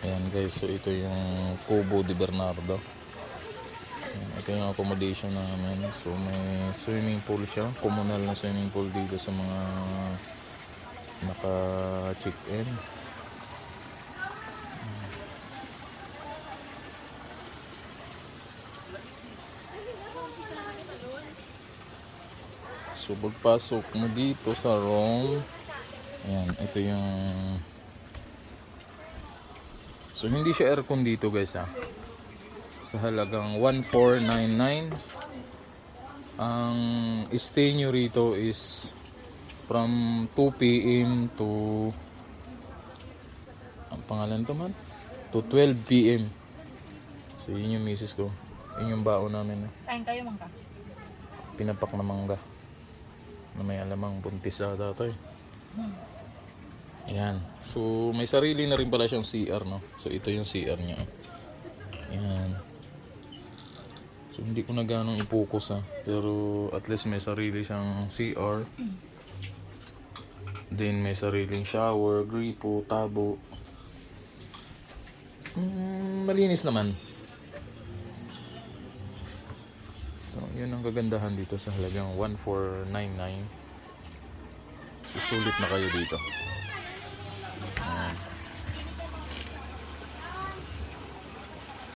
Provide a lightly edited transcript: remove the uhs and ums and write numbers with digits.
Ayan guys, so ito yung Cubo de Bernardo. Ayan, ito yung accommodation namin. So may swimming pool siya, communal na swimming pool dito sa mga naka-check-in. So pagpasok mo dito sa room, ayan, ito yung... So hindi siya aircon dito guys ha. Sa halagang 1499, ang stay nyo rito is from 2 p.m. to, ang pangalan to man, to 12 p.m. So yun yung misis ko, yun yung baon namin. Kain kayo, mangka. Pinapak na mangga na may alamang buntis ata to eh. Ayan. So may sarili na rin pala siyang CR, no. So ito yung CR niya. Ayan. So hindi ko na ganong i-focus ha. Pero at least may sarili siyang CR. Then may sariling shower, gripo, tabo. Malinis naman. So yun ang kagandahan dito sa halagang 1499. Susulit na kayo dito.